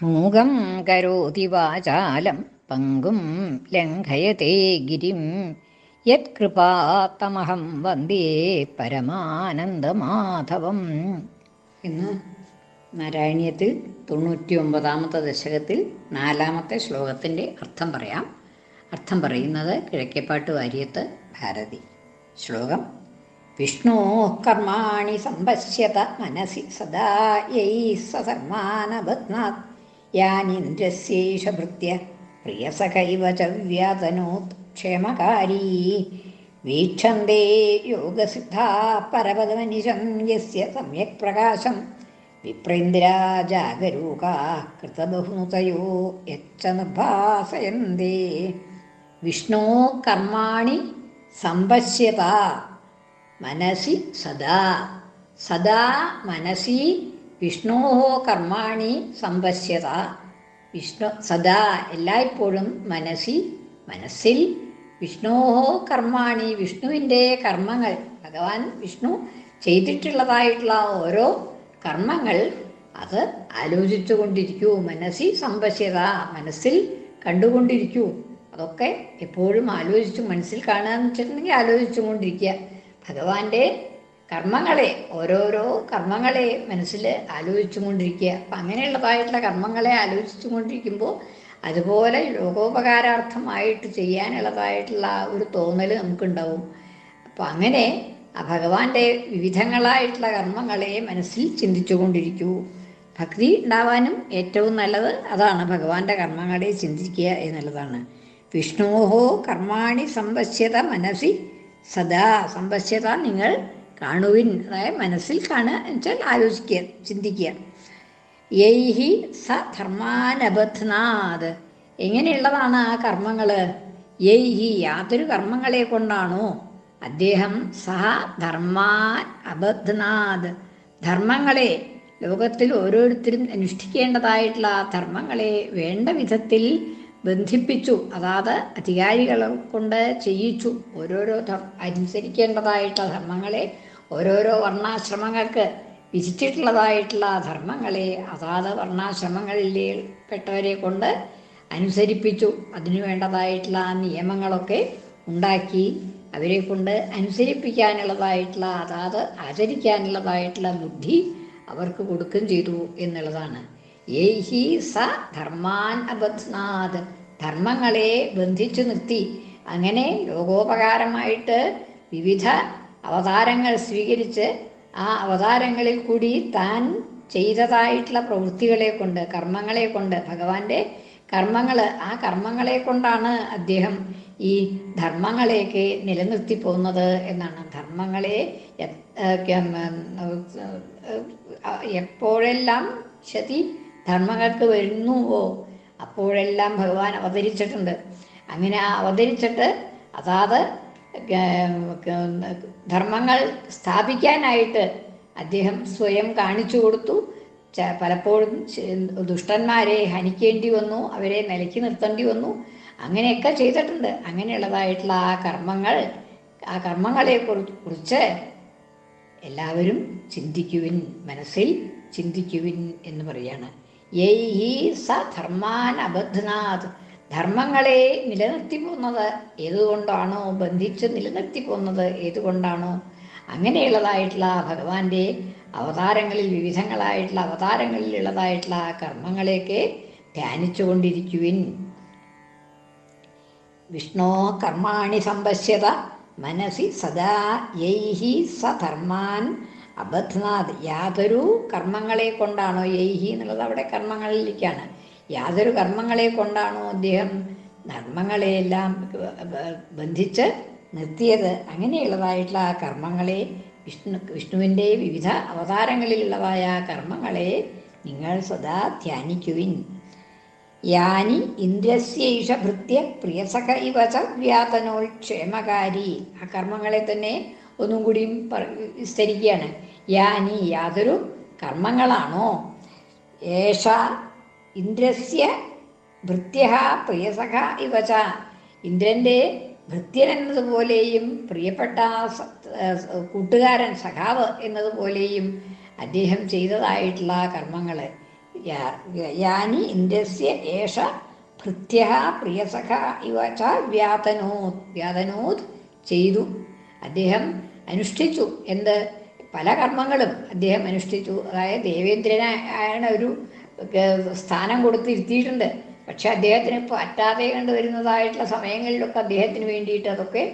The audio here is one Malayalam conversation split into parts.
മൂകം കരോതി വാചാലം പങ്കും ലംഘയത്തെ ഗിരിം യത്കൃപാത്തമഹം വന്ദേ പരമാനന്ദമാധവം. ഇന്ന് നാരായണീയത്തിൽ 99-ാമത്തെ ദശകത്തിൽ 4-ാമത്തെ ശ്ലോകത്തിൻ്റെ അർത്ഥം പറയാം. അർത്ഥം പറയുന്നത് കിഴക്കേപ്പാട്ട് വാര്യത്ത് ഭാരതി. ശ്ലോകം: വിഷ്ണോ കർമാണി സമ്പശ്യത മനസി സദാ യൈ സധർമാനബധ്നാത് യാനിന്ദ്രസ്യേഷ ഭൃത്യ പ്രിയസഖൈവ ച വ്യാതനോത് ക്ഷേമകാരീ വീക്ഷന്തേ യോഗസിദ്ധാ പരപദമനിശം യസ്യ സമ്യക് പ്രകാശം വിപ്രേന്ദ്രാ ജാഗരൂകാ കൃതബഹുനുതയോ യച്ച നിർഭാസയന്തേ. വിഷ്ണോ കർമാണി സമ്പശ്യത മനസി സദാ. സദാ മനസി വിഷ്ണോ കർമാണി സമ്പശ്യത. വിഷ്ണു സദാ എല്ലായ്പ്പോഴും മനസ്സിൽ വിഷ്ണോ കർമാണി വിഷ്ണുവിൻ്റെ കർമ്മങ്ങൾ, ഭഗവാൻ വിഷ്ണു ചെയ്തിട്ടുള്ളതായിട്ടുള്ള ഓരോ കർമ്മങ്ങൾ അത് ആലോചിച്ചു കൊണ്ടിരിക്കൂ. മനസ്സി സമ്പശ്യത, മനസ്സിൽ കണ്ടുകൊണ്ടിരിക്കൂ. അതൊക്കെ എപ്പോഴും ആലോചിച്ചു, മനസ്സിൽ കാണുക എന്ന് വെച്ചിട്ടുണ്ടെങ്കിൽ ആലോചിച്ചു കൊണ്ടിരിക്കുക. ഭഗവാന്റെ കർമ്മങ്ങളെ, ഓരോരോ കർമ്മങ്ങളെ മനസ്സിൽ ആലോചിച്ചു കൊണ്ടിരിക്കുക. അപ്പം അങ്ങനെയുള്ളതായിട്ടുള്ള കർമ്മങ്ങളെ ആലോചിച്ചു കൊണ്ടിരിക്കുമ്പോൾ അതുപോലെ ലോകോപകാരാർത്ഥമായിട്ട് ചെയ്യാനുള്ളതായിട്ടുള്ള ഒരു തോന്നൽ നമുക്കുണ്ടാവും. അപ്പം അങ്ങനെ ആ ഭഗവാന്റെ വിവിധങ്ങളായിട്ടുള്ള കർമ്മങ്ങളെ മനസ്സിൽ ചിന്തിച്ചു കൊണ്ടിരിക്കൂ. ഭക്തി ഉണ്ടാവാനും ഏറ്റവും നല്ലത് അതാണ്, ഭഗവാന്റെ കർമ്മങ്ങളെ ചിന്തിക്കുക എന്നുള്ളതാണ്. വിഷ്ണോഹോ കർമാണി സമ്പശ്യത മനസ്സി സദാ. സമ്പശ്യത നിങ്ങൾ കാണുവിൻ, അതായത് മനസ്സിൽ കാണുക എന്ന് വെച്ചാൽ ആലോചിക്കുക, ചിന്തിക്കുക. യൈഹി സ ധർമാനബധ്നാത്. എങ്ങനെയുള്ളതാണ് ആ കർമ്മങ്ങൾ? യൈഹി യാതൊരു കർമ്മങ്ങളെ കൊണ്ടാണോ അദ്ദേഹം സഹ ധർമാൻ അബധ്നാത്, ധർമ്മങ്ങളെ ലോകത്തിൽ ഓരോരുത്തരും അനുഷ്ഠിക്കേണ്ടതായിട്ടുള്ള ആ ധർമ്മങ്ങളെ വേണ്ട വിധത്തിൽ ബന്ധിപ്പിച്ചു, അതാത് അധികാരികളെ കൊണ്ട് ചെയ്യിച്ചു. ഓരോരോ അനുസരിക്കേണ്ടതായിട്ടുള്ള ധർമ്മങ്ങളെ, ഓരോരോ വർണ്ണാശ്രമങ്ങൾക്ക് വിധിച്ചിട്ടുള്ളതായിട്ടുള്ള ധർമ്മങ്ങളെ അതാത് വർണ്ണാശ്രമങ്ങളിലെ പെട്ടവരെ കൊണ്ട് അനുസരിപ്പിച്ചു. അതിനു വേണ്ടതായിട്ടുള്ള നിയമങ്ങളൊക്കെ ഉണ്ടാക്കി അവരെ കൊണ്ട് അനുസരിപ്പിക്കാനുള്ളതായിട്ടുള്ള, അതാത് ആചരിക്കാനുള്ളതായിട്ടുള്ള ബുദ്ധി അവർക്ക് കൊടുക്കുകയും ചെയ്തു എന്നുള്ളതാണ്. യേഹി സ ധർമാൻ അബധ്നാത്, ധർമ്മങ്ങളെ ബന്ധിച്ചു നിർത്തി. അങ്ങനെ ലോകോപകാരമായിട്ട് വിവിധ അവതാരങ്ങൾ സ്വീകരിച്ച് ആ അവതാരങ്ങളിൽ കൂടി താൻ ചെയ്തതായിട്ടുള്ള പ്രവൃത്തികളെ കൊണ്ട്, കർമ്മങ്ങളെ കൊണ്ട്, ഭഗവാന്റെ കർമ്മങ്ങൾ, ആ കർമ്മങ്ങളെ കൊണ്ടാണ് അദ്ദേഹം ഈ ധർമ്മങ്ങളെയൊക്കെ നിലനിർത്തി പോകുന്നത് എന്നാണ്. ധർമ്മങ്ങളെ എപ്പോഴെല്ലാം ശതി ധർമ്മങ്ങൾക്ക് വരുന്നുവോ അപ്പോഴെല്ലാം ഭഗവാൻ അവതരിച്ചിട്ടുണ്ട്. അങ്ങനെ അവതരിച്ചിട്ട് അതാത് ധർമ്മങ്ങൾ സ്ഥാപിക്കാനായിട്ട് അദ്ദേഹം സ്വയം കാണിച്ചു കൊടുത്തു. പലപ്പോഴും ദുഷ്ടന്മാരെ ഹനിക്കേണ്ടി വന്നു, അവരെ നിലയ്ക്ക് നിർത്തേണ്ടി വന്നു, അങ്ങനെയൊക്കെ ചെയ്തിട്ടുണ്ട്. അങ്ങനെയുള്ളതായിട്ടുള്ള ആ കർമ്മങ്ങളെ കുറിച്ച് എല്ലാവരും ചിന്തിക്കുവിൻ, മനസ്സിൽ ചിന്തിക്കുവിൻ എന്ന് പറയാണ്. യൈഹി സ ധർമാൻ അബധ്നാത്, ധർമ്മങ്ങളെ നിലനിർത്തി പോകുന്നത് ഏതുകൊണ്ടാണോ, ബന്ധിച്ച് നിലനിർത്തി പോകുന്നത് ഏതുകൊണ്ടാണോ, അങ്ങനെയുള്ളതായിട്ടുള്ള ഭഗവാന്റെ അവതാരങ്ങളിൽ, വിവിധങ്ങളായിട്ടുള്ള അവതാരങ്ങളിലുള്ളതായിട്ടുള്ള കർമ്മങ്ങളെയൊക്കെ ധ്യാനിച്ചു കൊണ്ടിരിക്കുവിൻ. വിഷ്ണോ കർമാണി സമ്പശ്യത മനസി സദാ യൈഹി സ ധർമാൻ അബധ്നാത്. യാതൊരു കർമ്മങ്ങളെ കൊണ്ടാണോ, യൈഹി എന്നുള്ളത് അവിടെ കർമ്മങ്ങളിലേക്കാണ്, യാതൊരു കർമ്മങ്ങളെ കൊണ്ടാണോ അദ്ദേഹം ധർമ്മങ്ങളെയെല്ലാം ബന്ധിച്ച് നിർത്തിയത്, അങ്ങനെയുള്ളതായിട്ടുള്ള ആ കർമ്മങ്ങളെ, വിഷ്ണുവിൻ്റെ വിവിധ അവതാരങ്ങളിലുള്ളതായ കർമ്മങ്ങളെ നിങ്ങൾ സദാ ധ്യാനിക്കുവിൻ. യാനി ഇന്ദ്രസ്യൈഷ ഭൃത്യ പ്രിയസഖ ഇവ ച വ്യാതനോൽ ക്ഷേമകാരി. ആ കർമ്മങ്ങളെ തന്നെ ഒന്നും കൂടിയും വിസ്തരിക്കുകയാണ്. യാനി യാതൊരു കർമ്മങ്ങളാണോ, ഏഷ ഇന്ദ്രസ്യ ഭൃത്യ പ്രിയസഖ ഇവ ച, ഇന്ദ്രൻ്റെ ഭൃത്യൻ എന്നതുപോലെയും പ്രിയപ്പെട്ട കൂട്ടുകാരൻ, സഖാവ് എന്നതുപോലെയും അദ്ദേഹം ചെയ്തതായിട്ടുള്ള കർമ്മങ്ങൾ, യാനി ഇന്ദ്രസ്യ ഏഷ ഭൃത്യഃ പ്രിയസഖ ഇവ ച വ്യാതനോത് ചെയ്തു. അദ്ദേഹം അനുഷ്ഠിച്ചു. എന്ത്? പല കർമ്മങ്ങളും അദ്ദേഹം അനുഷ്ഠിച്ചു. അതായത് ദേവേന്ദ്രനാണ് ഒരു സ്ഥാനം കൊടുത്തിരുത്തിയിട്ടുണ്ട്. പക്ഷെ അദ്ദേഹത്തിന് പറ്റാതെ കണ്ടുവരുന്നതായിട്ടുള്ള സമയങ്ങളിലൊക്കെ അദ്ദേഹത്തിന് വേണ്ടിയിട്ട് അതൊക്കെ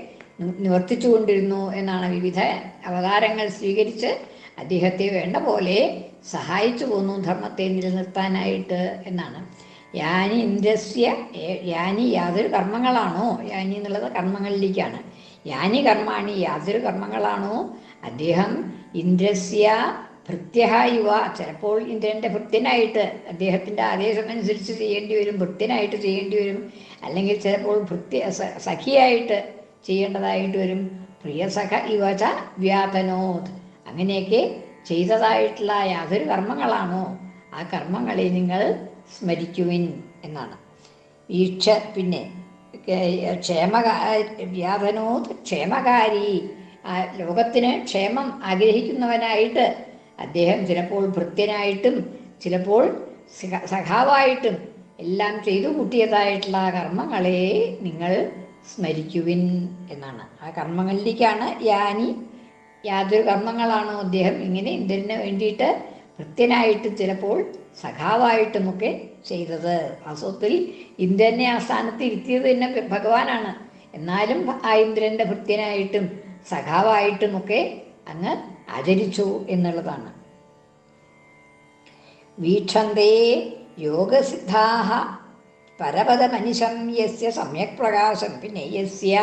നിവർത്തിച്ചു കൊണ്ടിരുന്നു എന്നാണ്. വിവിധ അവതാരങ്ങൾ സ്വീകരിച്ച് അദ്ദേഹത്തെ വേണ്ട പോലെ സഹായിച്ചു പോന്നു ധർമ്മത്തെ നിലനിർത്താനായിട്ട് എന്നാണ്. യാനി ഇന്ദ്രസ്യ യാനി യാതൊരു കർമ്മങ്ങളാണോ, യാനി എന്നുള്ളത് കർമ്മങ്ങളിലേക്കാണ്. യാനി കർമാണി യാതൊരു കർമ്മങ്ങളാണോ അദ്ദേഹം ഇന്ദ്രസ്യ ഭൃത്യഃ യുവ, ചിലപ്പോൾ ഇന്ദ്രൻ്റെ ഭൃത്യനായിട്ട് അദ്ദേഹത്തിൻ്റെ ആദേശമനുസരിച്ച് ചെയ്യേണ്ടി വരും, ഭൃത്യനായിട്ട് ചെയ്യേണ്ടി വരും, അല്ലെങ്കിൽ ചിലപ്പോൾ സഖിയായിട്ട് ചെയ്യേണ്ടതായിട്ട് വരും. പ്രിയസഖ ഇവച വ്യാതനോത്, അങ്ങനെയൊക്കെ ചെയ്തതായിട്ടുള്ള യാതൊരു കർമ്മങ്ങളാണോ ആ കർമ്മങ്ങളെ നിങ്ങൾ സ്മരിക്കുവിൻ എന്നാണ്. പിന്നെ വ്യാതനോത് ക്ഷേമകാരി, ലോകത്തിന് ക്ഷേമം ആഗ്രഹിക്കുന്നവനായിട്ട് അദ്ദേഹം ചിലപ്പോൾ ഭൃത്യനായിട്ടും ചിലപ്പോൾ സഖാവായിട്ടും എല്ലാം ചെയ്തു കൂട്ടിയതായിട്ടുള്ള കർമ്മങ്ങളെ നിങ്ങൾ സ്മരിക്കുവിൻ എന്നാണ്. ആ കർമ്മങ്ങളിലേക്കാണ് യാനി, യാതൊരു കർമ്മങ്ങളാണോ അദ്ദേഹം ഇങ്ങനെ ഇന്ദ്രന് വേണ്ടിയിട്ട് ഭൃത്യനായിട്ടും ചിലപ്പോൾ സഖാവായിട്ടുമൊക്കെ ചെയ്തത്. വാസ്തവത്തിൽ ഇന്ദ്രനെ ആ സ്ഥാനത്ത് ഇരുത്തിയത് തന്നെ ഭഗവാനാണ്. എന്നാലും ആ ഇന്ദ്രൻ്റെ ഭൃത്യനായിട്ടും സഖാവായിട്ടുമൊക്കെ അങ്ങ് ആചരിച്ചു എന്നുള്ളതാണ്. വീക്ഷന്തേ യോഗസിദ്ധാഹ പരപദമനിശം യസ്യ സമ്യക് പ്രകാശം. പിന്നെ യസ്യ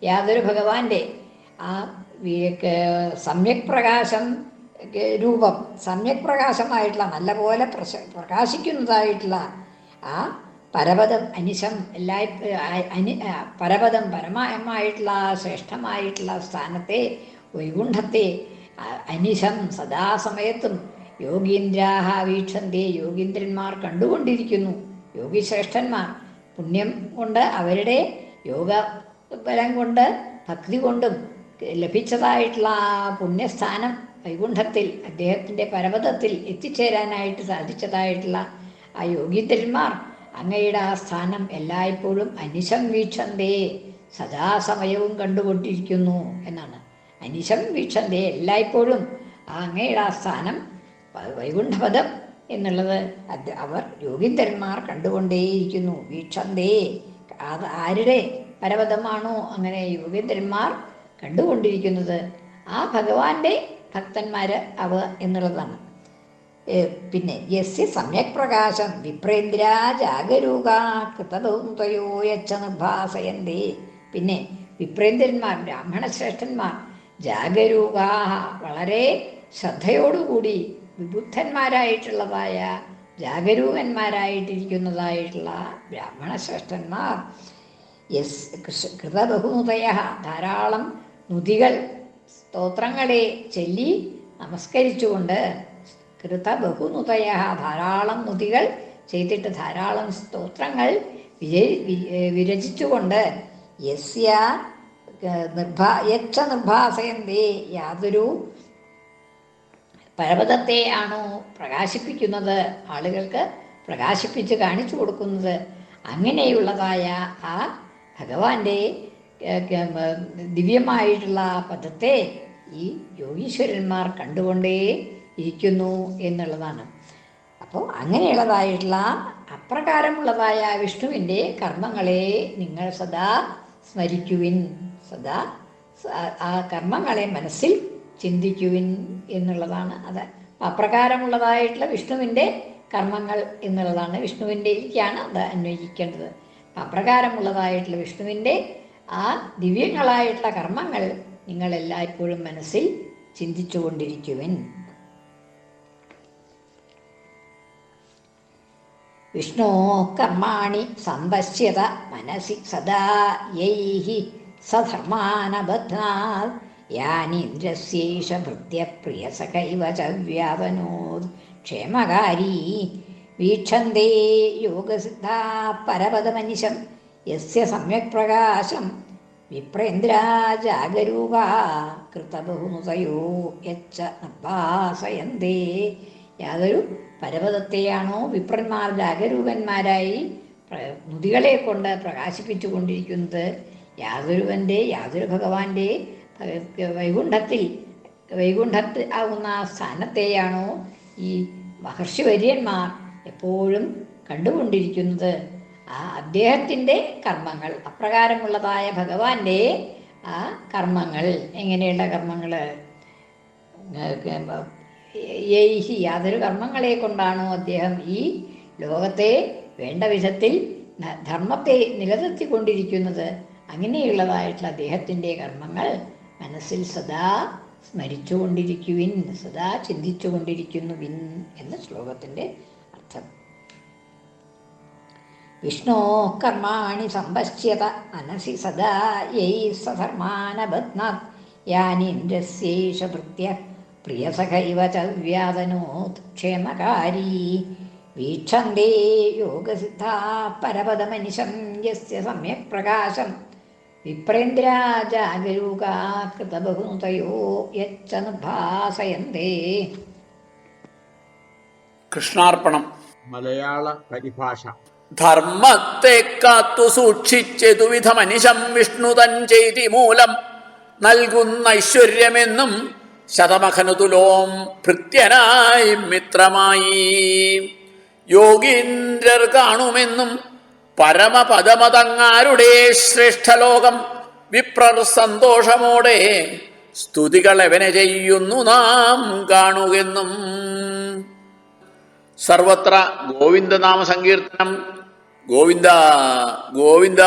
യാതൊരു ഭഗവാന്റെ ആ സമ്യക് പ്രകാശം രൂപം, സമ്യക് പ്രകാശമായിട്ടുള്ള നല്ലപോലെ പ്രകാശിക്കുന്നതായിട്ടുള്ള ആ പരപദം അനിശം പരപദം പരമായിട്ടുള്ള ശ്രേഷ്ഠമായിട്ടുള്ള സ്ഥാനത്തെ വൈകുണ്ഠത്തെ അനിശം സദാസമയത്തും യോഗീന്ദ്രാഹ വീക്ഷന്തേ, യോഗീന്ദ്രന്മാർ കണ്ടുകൊണ്ടിരിക്കുന്നു. യോഗിശ്രേഷ്ഠന്മാർ പുണ്യം കൊണ്ട് അവരുടെ യോഗ ബലം കൊണ്ട് ഭക്തി കൊണ്ടും ലഭിച്ചതായിട്ടുള്ള ആ പുണ്യസ്ഥാനം വൈകുണ്ഠത്തിൽ അദ്ദേഹത്തിൻ്റെ പരപദത്തിൽ എത്തിച്ചേരാനായിട്ട് സാധിച്ചതായിട്ടുള്ള ആ യോഗീന്ദ്രന്മാർ അങ്ങയുടെ ആ സ്ഥാനം എല്ലായ്പ്പോഴും അനിശം വീക്ഷന്തേ, സദാസമയവും കണ്ടുകൊണ്ടിരിക്കുന്നു എന്നാണ്. അനിശം വീക്ഷന്തേ, എല്ലായ്പ്പോഴും ആ അങ്ങയുടെ ആ സ്ഥാനം വൈകുണ്ഠപദം എന്നുള്ളത് അവർ യോഗീന്ദ്രന്മാർ കണ്ടുകൊണ്ടേയിരിക്കുന്നു. വീക്ഷന്തേ, ആരുടെ പരപദമാണോ അങ്ങനെ യോഗീന്ദ്രന്മാർ കണ്ടുകൊണ്ടിരിക്കുന്നത് ആ ഭഗവാന്റെ ഭക്തന്മാര് അവ എന്നുള്ളതാണ്. പിന്നെ യസ്യ സമ്യക് പ്രകാശം വിപ്രേന്ദ്ര ജാഗരൂക കൃതബഹുതയോ യച്ഛ നിർഭാസയന്തേ. പിന്നെ വിപ്രേന്ദ്രന്മാർ ബ്രാഹ്മണശ്രേഷ്ഠന്മാർ ജാഗരൂകാ, വളരെ ശ്രദ്ധയോടുകൂടി വിബുദ്ധന്മാരായിട്ടുള്ളതായ ജാഗരൂകന്മാരായിട്ടിരിക്കുന്നതായിട്ടുള്ള ബ്രാഹ്മണശ്രേഷ്ഠന്മാർ കൃതബഹുനുതയ, ധാരാളം നുതികൾ സ്തോത്രങ്ങളെ ചൊല്ലി നമസ്കരിച്ചുകൊണ്ട്, കൃതബഹുനുതയ ധാരാളം നുതികൾ ചെയ്തിട്ട് ധാരാളം സ്തോത്രങ്ങൾ വിരചിച്ചുകൊണ്ട് യസ്യ നിർഭാസയന്തേ, യാതൊരു പരപദത്തെ ആണോ പ്രകാശിപ്പിക്കുന്നത്, ആളുകൾക്ക് പ്രകാശിപ്പിച്ച് കാണിച്ചു കൊടുക്കുന്നത്, അങ്ങനെയുള്ളതായ ആ ഭഗവാന്റെ ദിവ്യമായിട്ടുള്ള പദത്തെ ഈ യോഗീശ്വരന്മാർ കണ്ടുകൊണ്ടേ ഇരിക്കുന്നു എന്നുള്ളതാണ്. അപ്പോൾ അങ്ങനെയുള്ളതായിട്ടുള്ള അപ്രകാരമുള്ളതായ വിഷ്ണുവിൻ്റെ കർമ്മങ്ങളെ നിങ്ങൾ സദാ സ്മരിക്കുവിൻ, സദാ ആ കർമ്മങ്ങളെ മനസ്സിൽ ചിന്തിക്കുവിൻ എന്നുള്ളതാണ്. അത് അപ്രകാരമുള്ളതായിട്ടുള്ള വിഷ്ണുവിൻ്റെ കർമ്മങ്ങൾ എന്നുള്ളതാണ്, വിഷ്ണുവിൻ്റെക്കാണ് അത് അന്വയിക്കേണ്ടത്. അപ്രകാരമുള്ളതായിട്ടുള്ള വിഷ്ണുവിൻ്റെ ആ ദിവ്യങ്ങളായിട്ടുള്ള കർമ്മങ്ങൾ നിങ്ങൾ എല്ലായ്പ്പോഴും മനസ്സിൽ ചിന്തിച്ചു കൊണ്ടിരിക്കുവിൻ. വിഷ്ണോ കർമാണി സമ്പശ്യത മനസി സദാ യൈഹി സധർമാനബധ്നാത് യാനീന്ദ്രസ്യേഷ ഭൃത്യപ്രിയസഖൈവ ച വ്യാപനോത് ക്ഷേമകാരീ വീക്ഷന്തേ യോഗസിദ്ധാ പരപദമനിശം യസ്യ സമ്യക് പ്രകാശം വിപ്രേന്ദ്രാ ജാഗരൂകാ കൃതബഹുനുതയോ യച്ഛ നിർഭാസയന്തേ. യാതൊരു പരപദത്തെയാണോ വിപ്രന്മാർ ജാഗരൂകന്മാരായി മുദികളെ കൊണ്ട് പ്രകാശിപ്പിച്ചു കൊണ്ടിരിക്കുന്നത്? യാതൊരു ഭഗവാന്റെ വൈകുണ്ഠത്തിൽ ആകുന്ന സ്ഥാനത്തെയാണോ ഈ മഹർഷിവര്യന്മാർ എപ്പോഴും കണ്ടുകൊണ്ടിരിക്കുന്നത്? ആ അദ്ദേഹത്തിൻ്റെ കർമ്മങ്ങൾ, അപ്രകാരമുള്ളതായ ഭഗവാന്റെ ആ കർമ്മങ്ങൾ, എങ്ങനെയുള്ള കർമ്മങ്ങൾ? യാതൊരു കർമ്മങ്ങളെ കൊണ്ടാണോ അദ്ദേഹം ഈ ലോകത്തെ വേണ്ട വിധത്തിൽ ധർമ്മത്തെ നിലനിർത്തിക്കൊണ്ടിരിക്കുന്നത്? അങ്ങനെയുള്ളതായിട്ടുള്ള അദ്ദേഹത്തിൻ്റെ കർമ്മങ്ങൾ മനസ്സിൽ സദാ സ്മരിച്ചുകൊണ്ടിരിക്കുവിൻ, സദാ ചിന്തിച്ചുകൊണ്ടിരിക്കുന്നുവിൻ എന്ന ശ്ലോകത്തിൻ്റെ അർത്ഥം. വിഷ്ണോ കർമാണി സമ്പശ്യത മനസി സദാ യൈ സധർമാനബധ്നാത് യാനീന്ദ്രസ്യേഷ ഭൃത്യ പ്രിയസഖ ഇവ ച വ്യാതനോത് ക്ഷേമകാരീ വീക്ഷന്തേ യോഗസിദ്ധാ പരപദമനിശം യസ്യ സമ്യക് പ്രകാശം വിപ്രേന്ദ്രാ ജാഗരൂകാ കൃതബഹുതയോ യച്ചനുഭാസയന്തേ. കൃഷ്ണാർപ്പണം. മലയാള പരിഭാഷ. ധർമ്മത്തെ കാത്തു സൂക്ഷിച്ചെതുവിധ മനിശം വിഷ്ണുതൻ ചെയ്തി മൂലം നൽകുന്ന ഐശ്വര്യമെന്നും ശതമഖനുതുലോം ഭൃത്യനായി മിത്രമായി യോഗീന്ദ്രർ കാണുമെന്നും പരമപദമതങ്ങാരുടെ ശ്രേഷ്ഠലോകം വിപ്രർ സന്തോഷമോടെ സ്തുതികൾ എവനെ ചെയ്യുന്നു നാം കാണുകെന്നും. സർവത്ര ഗോവിന്ദനാമ സങ്കീർത്തനം. ഗോവിന്ദ ഗോവിന്ദ.